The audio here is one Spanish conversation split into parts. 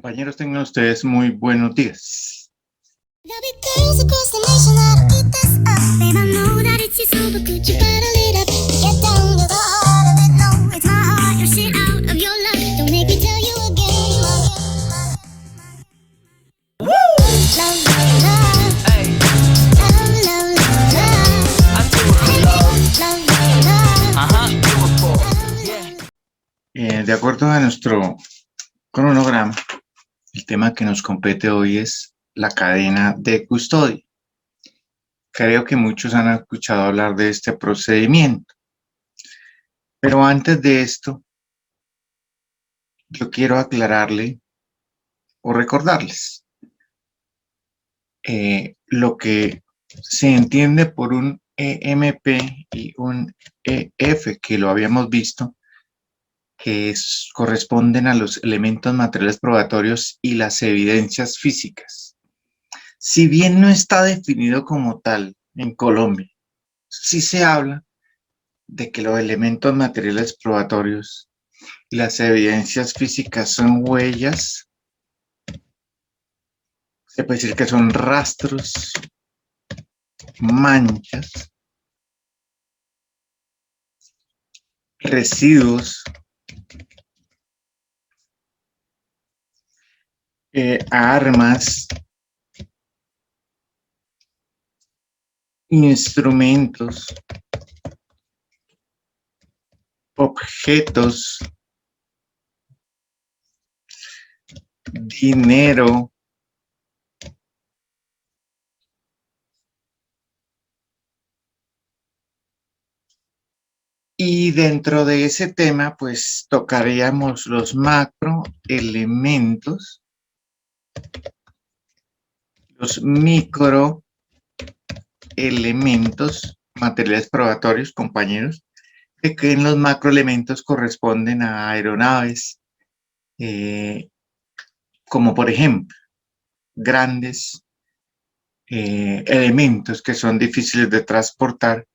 Compañeros, tengan ustedes muy buenos días. De acuerdo a nuestro cronograma, el tema que nos compete hoy es la cadena de custodia. Creo que muchos han escuchado hablar de este procedimiento. Pero antes de esto, yo quiero aclararle o recordarles lo que se entiende por un EMP y un EF, que lo habíamos visto, que corresponden a los elementos materiales probatorios y las evidencias físicas. Si bien no está definido como tal en Colombia, sí se habla de que los elementos materiales probatorios y las evidencias físicas son huellas, se puede decir que son rastros, manchas, residuos, armas, instrumentos, objetos, dinero, y dentro de ese tema, pues tocaríamos los macroelementos, los microelementos, materiales probatorios, compañeros, que en los macroelementos corresponden a aeronaves, como por ejemplo, grandes elementos que son difíciles de transportar,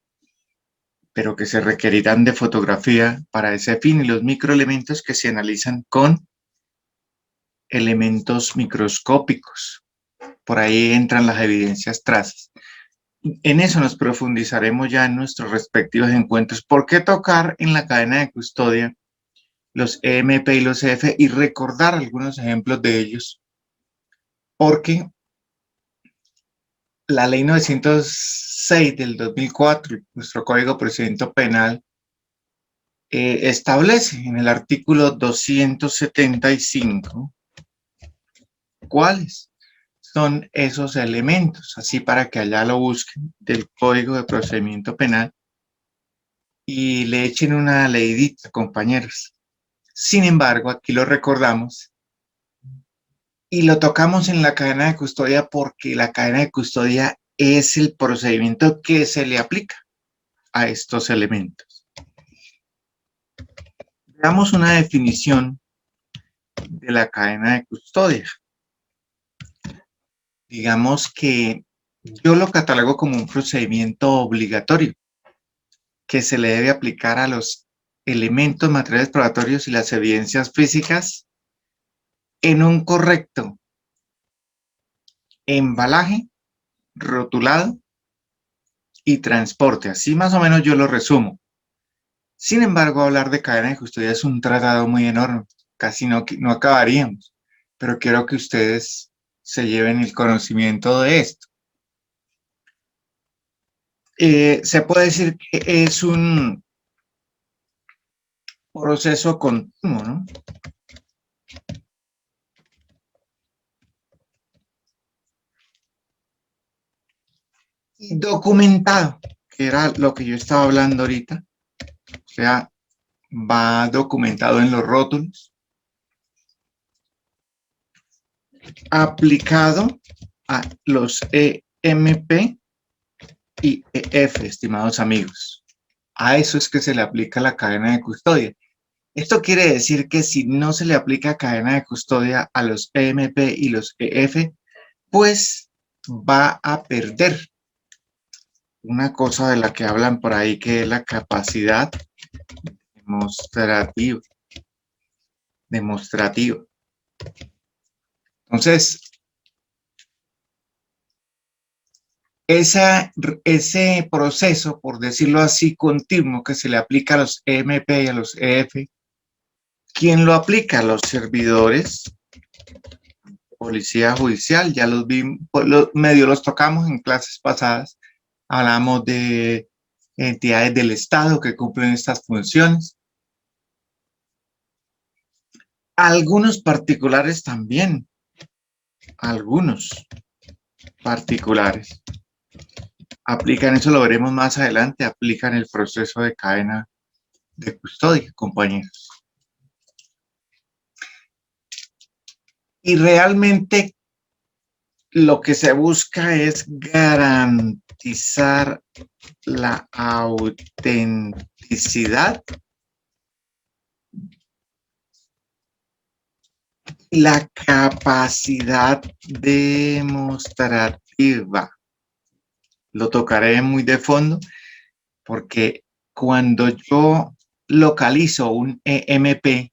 pero que se requerirán de fotografía para ese fin, y los microelementos que se analizan con elementos microscópicos. Por ahí entran las evidencias trazas. En eso nos profundizaremos ya en nuestros respectivos encuentros. ¿Por qué tocar en la cadena de custodia los EMP y los EF y recordar algunos ejemplos de ellos? Porque la ley 906 del 2004, nuestro Código de Procedimiento Penal, establece en el artículo 275 cuáles son esos elementos, así para que allá lo busquen, del Código de Procedimiento Penal y le echen una leidita, compañeros. Sin embargo, aquí lo recordamos y lo tocamos en la cadena de custodia porque la cadena de custodia es el procedimiento que se le aplica a estos elementos. Veamos una definición de la cadena de custodia. Digamos que yo lo catalogo como un procedimiento obligatorio que se le debe aplicar a los elementos materiales probatorios y las evidencias físicas en un correcto embalaje, rotulado y transporte. Así más o menos yo lo resumo. Sin embargo, hablar de cadena de custodia es un tratado muy enorme. Casi no acabaríamos. Pero quiero que ustedes se lleven el conocimiento de esto. Se puede decir que es un proceso continuo, ¿no? Y documentado, que era lo que yo estaba hablando ahorita. O sea, va documentado en los rótulos, aplicado a los EMP y EF, estimados amigos. A eso es que se le aplica la cadena de custodia. Esto quiere decir que si no se le aplica cadena de custodia a los EMP y los EF, pues va a perder una cosa de la que hablan por ahí, que es la capacidad demostrativa. Entonces, ese proceso, por decirlo así, continuo que se le aplica a los EMP y a los EF, ¿quién lo aplica? Los servidores, policía judicial, ya los vimos, medio los tocamos en clases pasadas, hablamos de entidades del Estado que cumplen estas funciones. Algunos particulares también, algunos particulares aplican, eso lo veremos más adelante, aplican el proceso de cadena de custodia, compañeros. Y realmente lo que se busca es garantizar la autenticidad y la capacidad demostrativa. Lo tocaré muy de fondo porque cuando yo localizo un EMP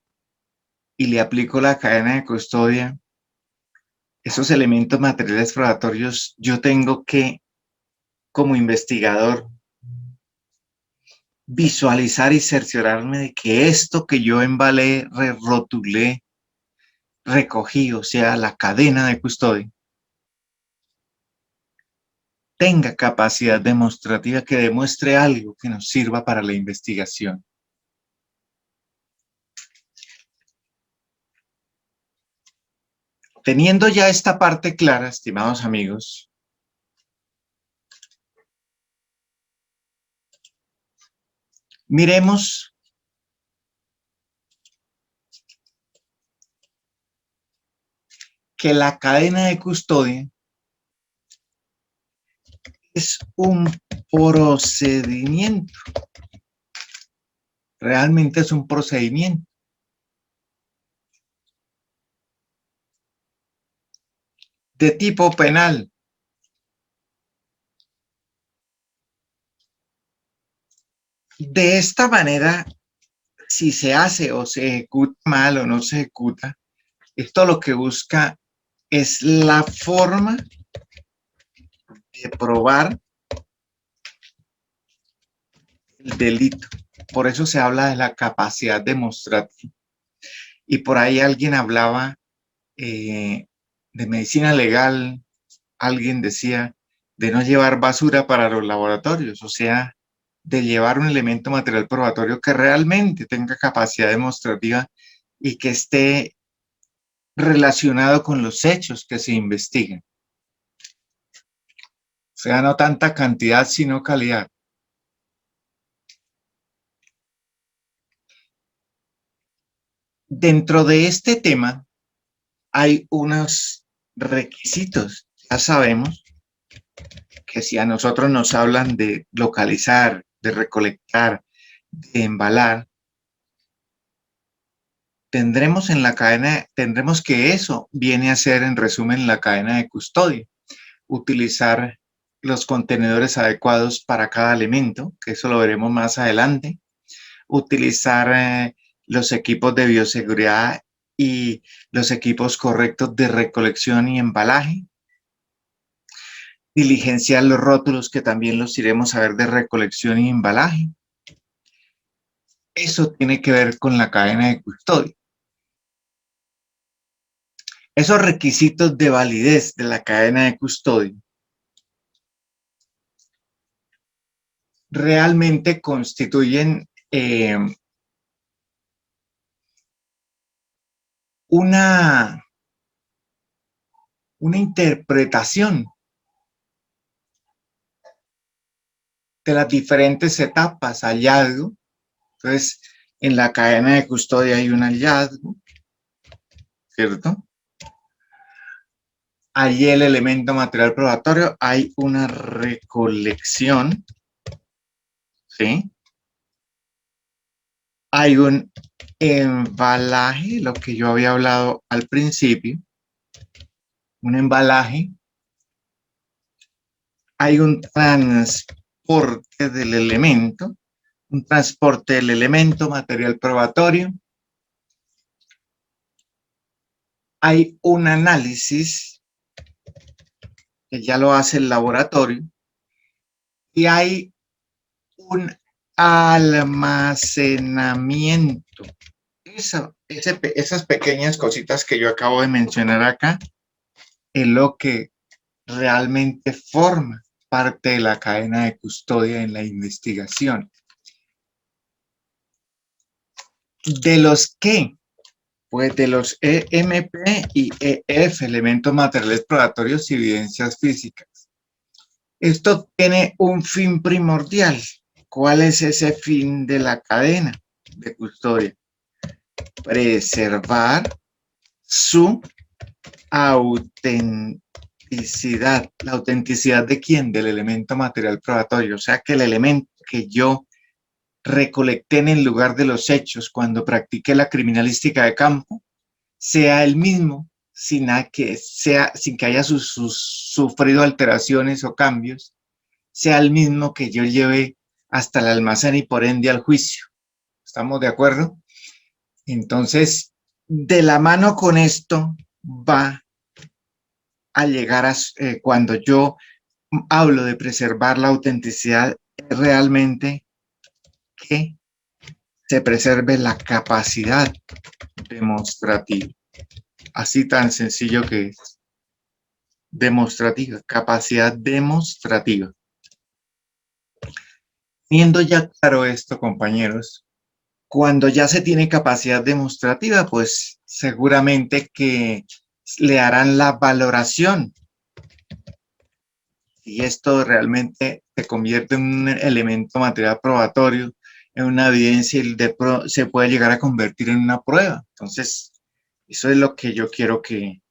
y le aplico la cadena de custodia, esos elementos materiales probatorios, yo tengo que, como investigador, visualizar y cerciorarme de que esto que yo embalé, rotulé, recogí, o sea, la cadena de custodia, tenga capacidad demostrativa que demuestre algo que nos sirva para la investigación. Teniendo ya esta parte clara, estimados amigos, miremos que la cadena de custodia es un procedimiento. Realmente es un procedimiento. De tipo penal. De esta manera, si se hace o se ejecuta mal o no se ejecuta, esto lo que busca es la forma de probar el delito. Por eso se habla de la capacidad demostrativa. Y por ahí alguien hablaba de medicina legal, alguien decía de no llevar basura para los laboratorios, o sea, de llevar un elemento material probatorio que realmente tenga capacidad demostrativa y que esté relacionado con los hechos que se investigan. O sea, no tanta cantidad, sino calidad. Dentro de este tema hay unos requisitos. Ya sabemos que si a nosotros nos hablan de localizar, de recolectar, de embalar, tendremos en la cadena, tendremos que eso viene a ser en resumen la cadena de custodia. Utilizar los contenedores adecuados para cada elemento, que eso lo veremos más adelante. Utilizar los equipos de bioseguridad y los equipos correctos de recolección y embalaje. Diligenciar los rótulos, que también los iremos a ver, de recolección y embalaje. Eso tiene que ver con la cadena de custodia. Esos requisitos de validez de la cadena de custodia realmente constituyen una interpretación de las diferentes etapas, hallazgo. Entonces, en la cadena de custodia hay un hallazgo, ¿cierto? Allí el elemento material probatorio, hay una recolección, ¿sí? Hay un embalaje, lo que yo había hablado al principio, un embalaje. Hay un transporte del elemento, material probatorio. hay un análisis que ya lo hace el laboratorio y hay un almacenamiento. Esas pequeñas cositas que yo acabo de mencionar acá es lo que realmente forma parte de la cadena de custodia en la investigación. ¿De los qué? Pues de los EMP y EF, elementos materiales probatorios y evidencias físicas. Esto tiene un fin primordial. ¿Cuál es ese fin de la cadena de custodia? Preservar su autenticidad. ¿La autenticidad de quién? Del elemento material probatorio. O sea, que el elemento que yo recolecté en el lugar de los hechos cuando practiqué la criminalística de campo sea el mismo sin que haya sufrido alteraciones o cambios, sea el mismo que yo lleve hasta el almacén y por ende al juicio. ¿Estamos de acuerdo? Entonces, de la mano con esto va a llegar a, cuando yo hablo de preservar la autenticidad, realmente que se preserve la capacidad demostrativa. Así tan sencillo que es. Demostrativa, capacidad demostrativa. Teniendo ya claro esto, compañeros, cuando ya se tiene capacidad demostrativa, pues seguramente que le harán la valoración y esto realmente se convierte en un elemento material probatorio, en una evidencia y se puede llegar a convertir en una prueba. Entonces, eso es lo que yo quiero que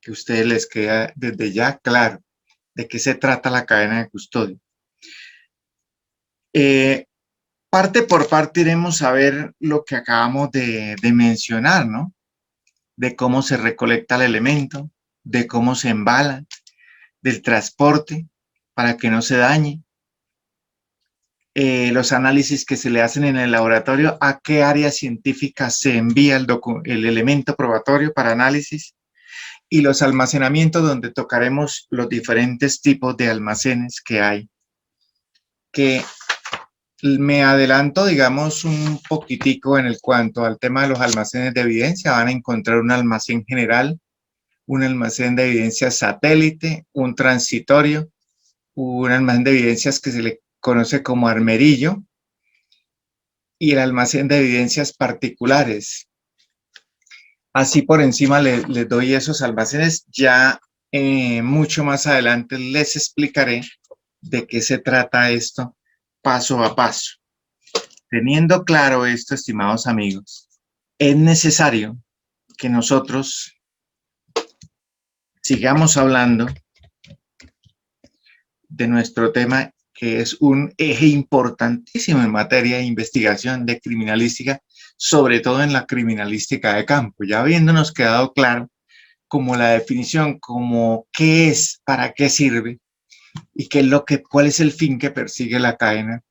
a ustedes les quede desde ya claro de qué se trata la cadena de custodia. Parte por parte iremos a ver lo que acabamos de mencionar, ¿no? De cómo se recolecta el elemento, de cómo se embala, del transporte para que no se dañe, los análisis que se le hacen en el laboratorio, a qué área científica se envía el elemento probatorio para análisis y los almacenamientos donde tocaremos los diferentes tipos de almacenes que hay, que me adelanto, digamos, un poquitico en el cuanto al tema de los almacenes de evidencia. Van a encontrar un almacén general, un almacén de evidencia satélite, un transitorio, un almacén de evidencias que se le conoce como armerillo y el almacén de evidencias particulares. Así por encima les doy esos almacenes. Ya mucho más adelante les explicaré de qué se trata esto paso a paso. Teniendo claro esto, estimados amigos, es necesario que nosotros sigamos hablando de nuestro tema, que es un eje importantísimo en materia de investigación de criminalística, sobre todo en la criminalística de campo. Ya habiéndonos quedado claro como la definición, como qué es, para qué sirve y qué es cuál es el fin que persigue la cadena,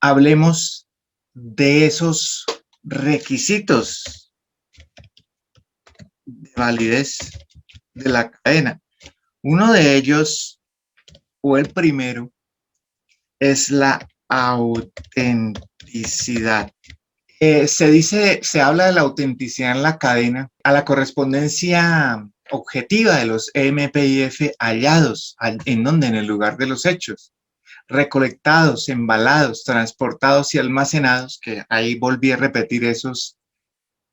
hablemos de esos requisitos de validez de la cadena. Uno de ellos, o el primero, es la autenticidad. Se habla de la autenticidad en la cadena a la correspondencia objetiva de los EMPIF hallados, ¿en dónde? En el lugar de los hechos, recolectados, embalados, transportados y almacenados, que ahí volví a repetir esos,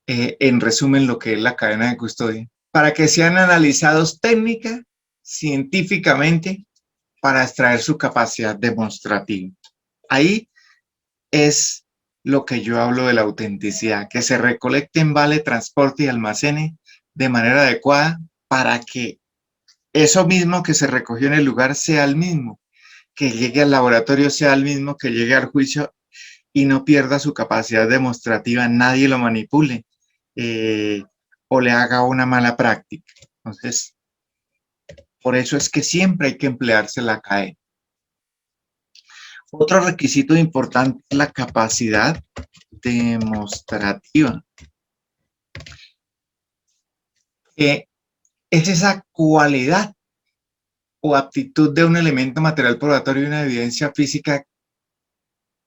en resumen, lo que es la cadena de custodia, para que sean analizados técnica, científicamente, para extraer su capacidad demostrativa. Ahí es lo que yo hablo de la autenticidad, que se recolecte, embale, transporte y almacene de manera adecuada para que eso mismo que se recogió en el lugar sea el mismo, que llegue al laboratorio sea el mismo, que llegue al juicio y no pierda su capacidad demostrativa, nadie lo manipule o le haga una mala práctica. Entonces, por eso es que siempre hay que emplearse la cadena. Otro requisito importante es la capacidad demostrativa. que es esa cualidad o aptitud de un elemento material probatorio y una evidencia física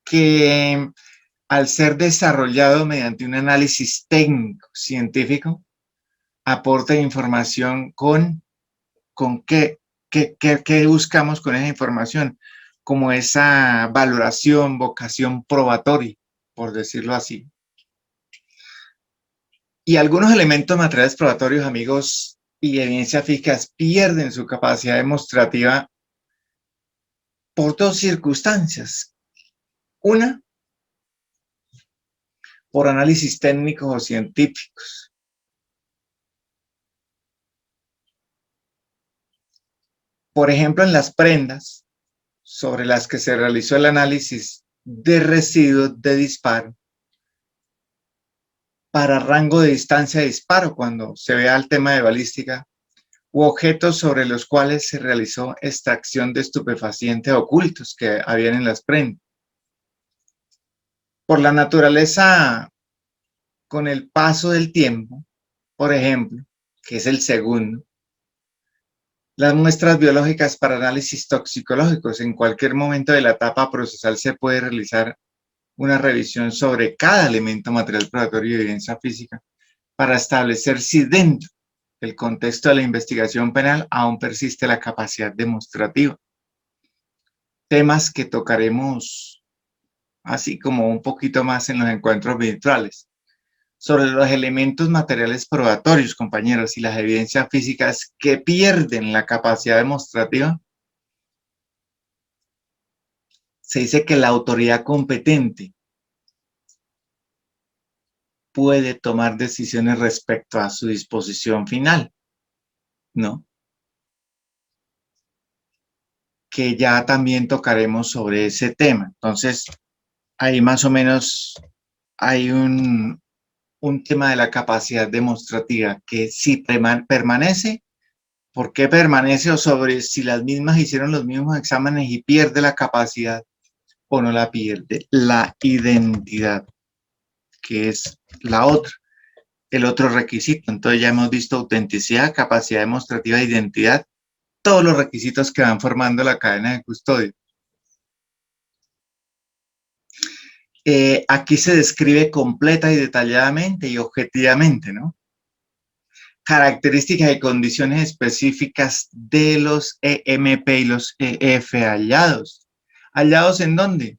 que al ser desarrollado mediante un análisis técnico, científico, aporta información con qué buscamos con esa información, como esa valoración, vocación probatoria, por decirlo así. Y algunos elementos materiales probatorios, amigos, y evidencias físicas pierden su capacidad demostrativa por dos circunstancias. Una, por análisis técnicos o científicos. Por ejemplo, en las prendas sobre las que se realizó el análisis de residuos de disparo para rango de distancia de disparo, cuando se vea el tema de balística, u objetos sobre los cuales se realizó extracción de estupefacientes ocultos que habían en las prendas. Por la naturaleza, con el paso del tiempo, por ejemplo, que es el segundo, las muestras biológicas para análisis toxicológicos. En cualquier momento de la etapa procesal se puede realizar una revisión sobre cada elemento material probatorio y evidencia física para establecer si dentro del contexto de la investigación penal aún persiste la capacidad demostrativa. Temas que tocaremos así como un poquito más en los encuentros virtuales. Sobre los elementos materiales probatorios, compañeros, y las evidencias físicas que pierden la capacidad demostrativa, se dice que la autoridad competente puede tomar decisiones respecto a su disposición final, ¿no? Que ya también tocaremos sobre ese tema. Entonces, ahí más o menos hay un tema de la capacidad demostrativa, que si permanece, ¿por qué permanece? O sobre si las mismas hicieron los mismos exámenes y pierde la capacidad o no la pierde. La identidad, que es la otra, el otro requisito. Entonces ya hemos visto autenticidad, capacidad demostrativa, identidad, todos los requisitos que van formando la cadena de custodia. Aquí se describe completa y detalladamente y objetivamente, ¿no? Características y condiciones específicas de los EMP y los EF hallados. ¿Hallados en dónde?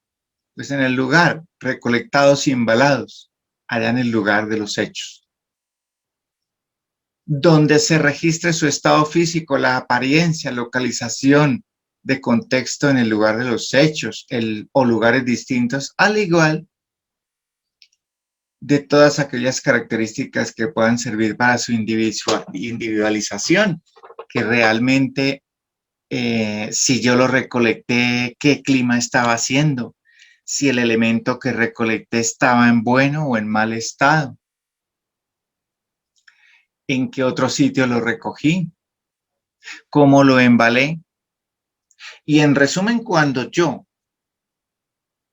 Pues en el lugar, recolectados y embalados, allá en el lugar de los hechos. Donde se registre su estado físico, la apariencia, localización de contexto en el lugar de los hechos o lugares distintos, al igual de todas aquellas características que puedan servir para su individualización, que realmente si yo lo recolecté, qué clima estaba haciendo, si el elemento que recolecté estaba en bueno o en mal estado, en qué otro sitio lo recogí, cómo lo embalé. Y en resumen, cuando yo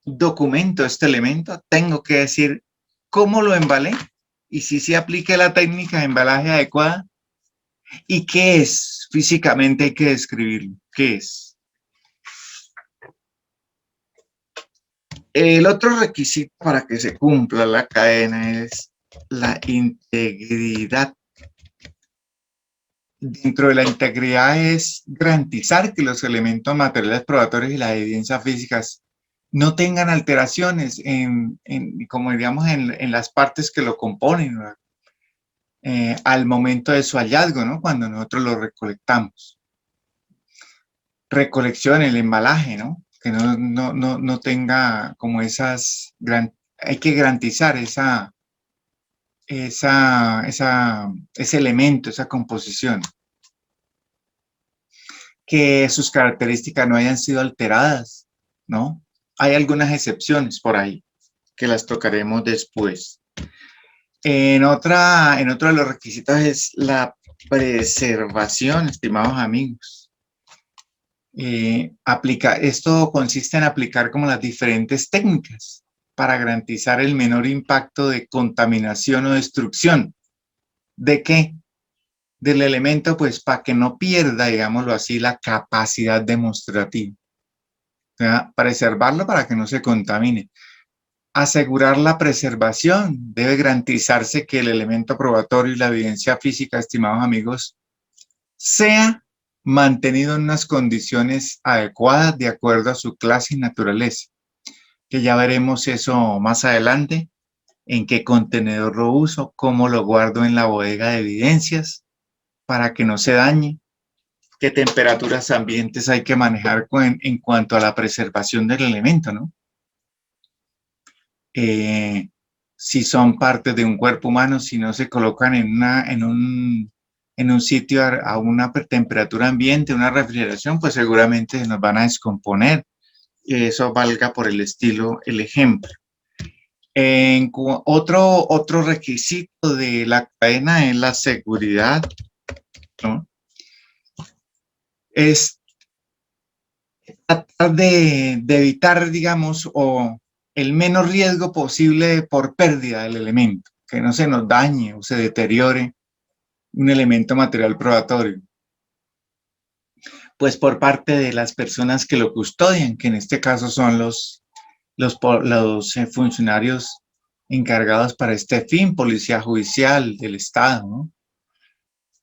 documento este elemento, tengo que decir cómo lo embalé y si se aplique la técnica de embalaje adecuada y qué es. Físicamente hay que describirlo. ¿Qué es? El otro requisito para que se cumpla la cadena es la integridad. Dentro de la integridad es garantizar que los elementos materiales probatorios y las evidencias físicas no tengan alteraciones como digamos, en las partes que lo componen, al momento de su hallazgo, ¿no? Cuando nosotros lo recolectamos. Recolección, el embalaje, ¿no? Que no tenga como hay que garantizar ese elemento, esa composición, que sus características no hayan sido alteradas, ¿no? Hay algunas excepciones por ahí que las tocaremos después. Otro de los requisitos es la preservación, estimados amigos. Esto consiste en aplicar como las diferentes técnicas para garantizar el menor impacto de contaminación o destrucción. ¿De qué? del elemento, pues para que no pierda, digámoslo así, la capacidad demostrativa. O sea, preservarlo para que no se contamine. Asegurar la preservación. Debe garantizarse que el elemento probatorio y la evidencia física, estimados amigos, sea mantenido en unas condiciones adecuadas de acuerdo a su clase y naturaleza, que ya veremos eso más adelante, en qué contenedor lo uso, cómo lo guardo en la bodega de evidencias para que no se dañe, qué temperaturas ambientes hay que manejar en cuanto a la preservación del elemento, ¿no? Si son parte de un cuerpo humano, si no se colocan en un sitio a una temperatura ambiente, una refrigeración, pues seguramente se nos van a descomponer. Eso valga por el estilo, el ejemplo. Otro requisito de la cadena es la seguridad, ¿no? Es tratar de evitar, digamos, o el menos riesgo posible por pérdida del elemento, que no se nos dañe o se deteriore un elemento material probatorio. Pues por parte de las personas que lo custodian, que en este caso son los funcionarios encargados para este fin, policía judicial del Estado, ¿no?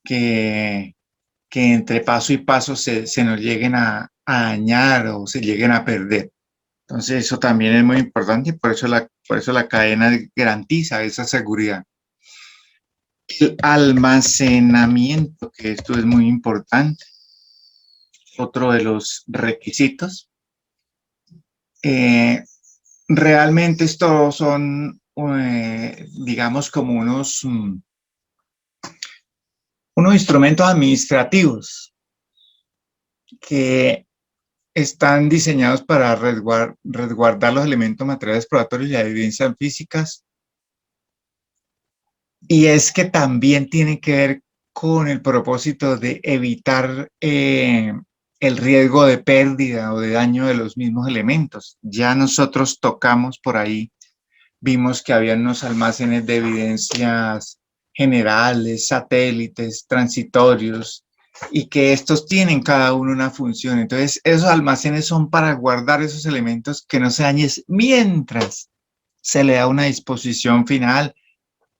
Que, que entre paso y paso se nos lleguen a dañar o se lleguen a perder. Entonces eso también es muy importante y por eso la cadena garantiza esa seguridad. El almacenamiento, que esto es muy importante, otro de los requisitos. Realmente estos son, digamos, como unos instrumentos administrativos que están diseñados para resguardar los elementos materiales probatorios y las evidencias físicas. Y es que también tiene que ver con el propósito de evitar el riesgo de pérdida o de daño de los mismos elementos. Ya nosotros tocamos por ahí, vimos que había unos almacenes de evidencias generales, satélites, transitorios, y que estos tienen cada uno una función. Entonces, esos almacenes son para guardar esos elementos que no se dañen mientras se le da una disposición final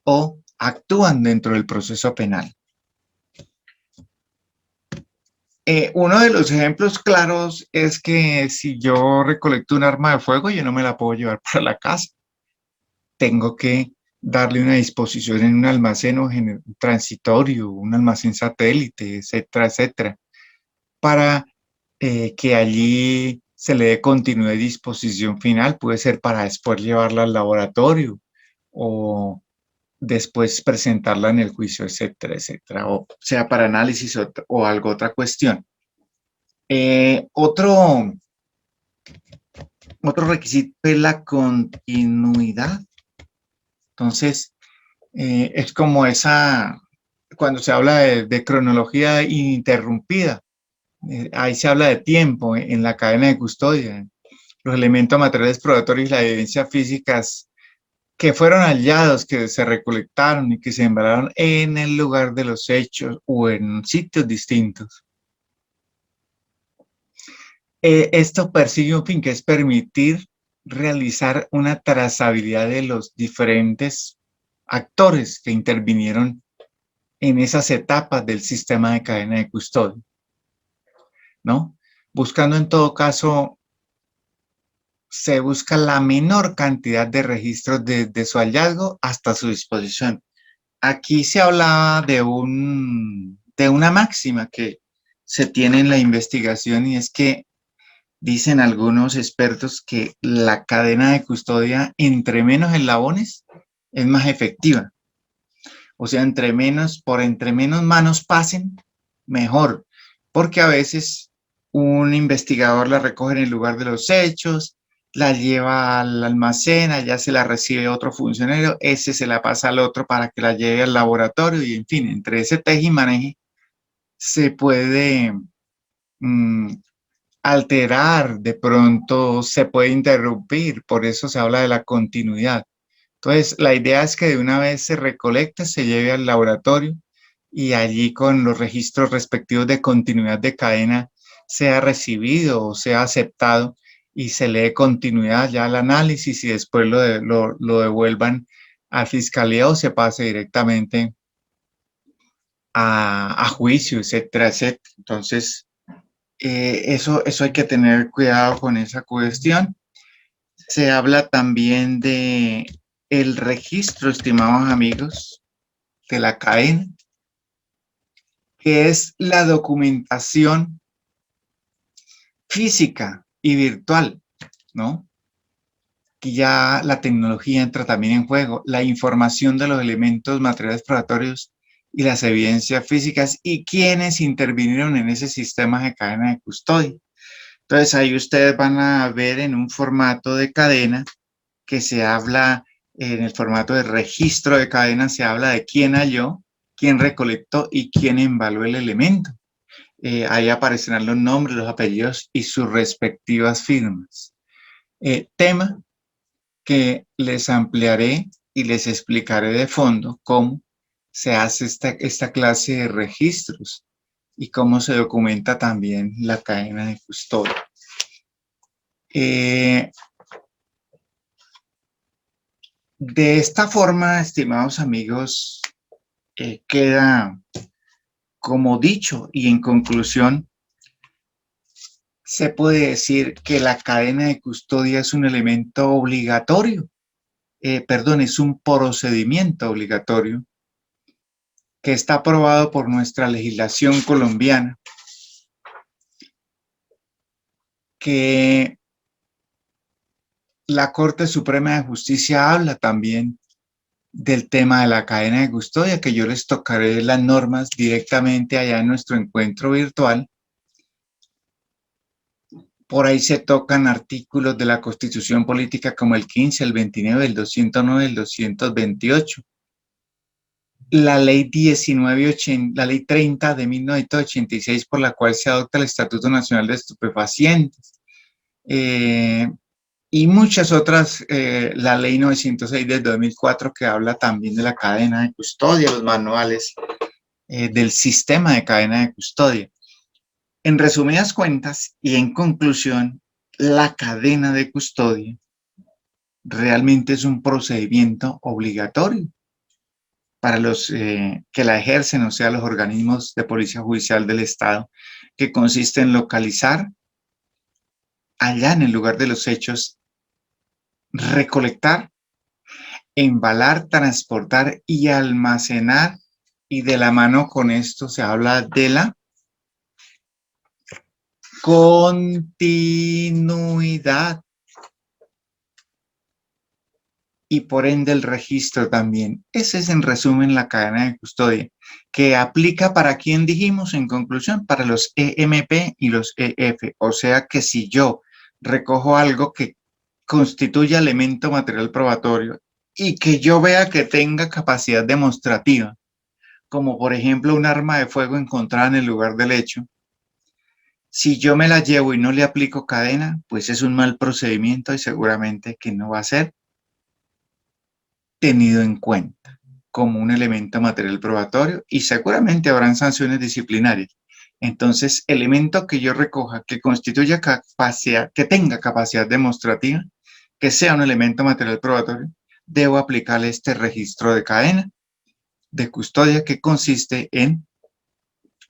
o actúan dentro del proceso penal. Uno de los ejemplos claros es que si yo recolecto un arma de fuego, yo no me la puedo llevar para la casa. Tengo que darle una disposición en un almacén o en un transitorio, un almacén satélite, etcétera, etcétera, para que allí se le dé continuidad y disposición final. Puede ser para después llevarla al laboratorio o después presentarla en el juicio, etcétera, etcétera, o sea, para análisis o algo, otra cuestión. Otro requisito es la continuidad. Entonces, es como cuando se habla de cronología ininterrumpida, ahí se habla de tiempo en la cadena de custodia. Los elementos materiales probatorios y las evidencias físicas que fueron hallados, que se recolectaron y que se embalaron en el lugar de los hechos o en sitios distintos. Esto persigue un fin que es permitir realizar una trazabilidad de los diferentes actores que intervinieron en esas etapas del sistema de cadena de custodia, ¿no? Buscando en todo caso, se busca la menor cantidad de registros desde su hallazgo hasta su disposición. Aquí se hablaba de una máxima que se tiene en la investigación y es que dicen algunos expertos que la cadena de custodia, entre menos eslabones, es más efectiva. O sea, entre menos manos pasen, mejor. Porque a veces un investigador la recoge en el lugar de los hechos, la lleva al almacén, allá se la recibe otro funcionario, ese se la pasa al otro para que la lleve al laboratorio y en fin, entre ese teje y maneje se puede alterar, de pronto se puede interrumpir, por eso se habla de la continuidad. Entonces, la idea es que de una vez se recolecte, se lleve al laboratorio y allí con los registros respectivos de continuidad de cadena sea recibido o sea aceptado y se le dé continuidad ya al análisis y después lo devuelvan a fiscalía o se pase directamente a juicio, etcétera, etcétera. Entonces, eso hay que tener cuidado con esa cuestión. Se habla también de el registro, estimados amigos, de la cadena, que es la documentación física y virtual, ¿no? Que ya la tecnología entra también en juego, la información de los elementos materiales probatorios y las evidencias físicas y quienes intervinieron en ese sistema de cadena de custodia. Entonces ahí ustedes van a ver en un formato de cadena que se habla, en el formato de registro de cadena, se habla de quién halló, quién recolectó y quién embaló el elemento. Ahí aparecerán los nombres, los apellidos y sus respectivas firmas. Tema que les ampliaré y les explicaré de fondo cómo se hace esta clase de registros y cómo se documenta también la cadena de custodia. De esta forma, estimados amigos, queda como dicho y en conclusión, se puede decir que la cadena de custodia es un elemento obligatorio, es un procedimiento obligatorio que está aprobado por nuestra legislación colombiana, que la Corte Suprema de Justicia habla también del tema de la cadena de custodia, que yo les tocaré las normas directamente allá en nuestro encuentro virtual. Por ahí se tocan artículos de la Constitución Política como el 15, el 29, el 209, el 228. La ley 1980, la ley 30 de 1986, por la cual se adopta el Estatuto Nacional de Estupefacientes. Y muchas otras, la ley 906 del 2004, que habla también de la cadena de custodia, los manuales del sistema de cadena de custodia. En resumidas cuentas y en conclusión, la cadena de custodia realmente es un procedimiento obligatorio para los que la ejercen, o sea, los organismos de policía judicial del Estado, que consiste en localizar allá en el lugar de los hechos, recolectar, embalar, transportar y almacenar, y de la mano con esto se habla de la continuidad y por ende el registro también. Ese es en resumen la cadena de custodia, que aplica para quién dijimos en conclusión, para los EMP y los EF. O sea que si yo recojo algo que constituya elemento material probatorio y que yo vea que tenga capacidad demostrativa, como por ejemplo un arma de fuego encontrada en el lugar del hecho, si yo me la llevo y no le aplico cadena, pues es un mal procedimiento y seguramente que no va a ser tenido en cuenta como un elemento material probatorio y seguramente habrán sanciones disciplinarias. Entonces, elemento que yo recoja que constituya capacidad, que tenga capacidad demostrativa, que sea un elemento material probatorio, debo aplicarle este registro de cadena de custodia que consiste en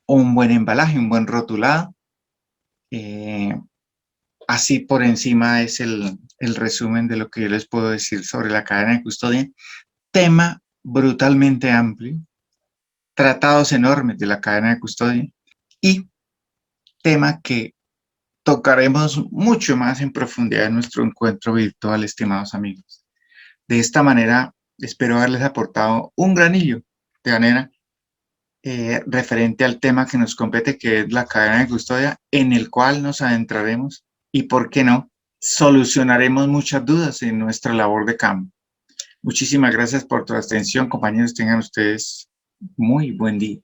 un buen embalaje, un buen rotulado. Así por encima es el resumen de lo que yo les puedo decir sobre la cadena de custodia. Tema brutalmente amplio, tratados enormes de la cadena de custodia y tema que tocaremos mucho más en profundidad en nuestro encuentro virtual, estimados amigos. De esta manera, espero haberles aportado un granillo de manera referente al tema que nos compete, que es la cadena de custodia, en el cual nos adentraremos y, ¿por qué no?, solucionaremos muchas dudas en nuestra labor de campo. Muchísimas gracias por tu atención, compañeros. Tengan ustedes muy buen día.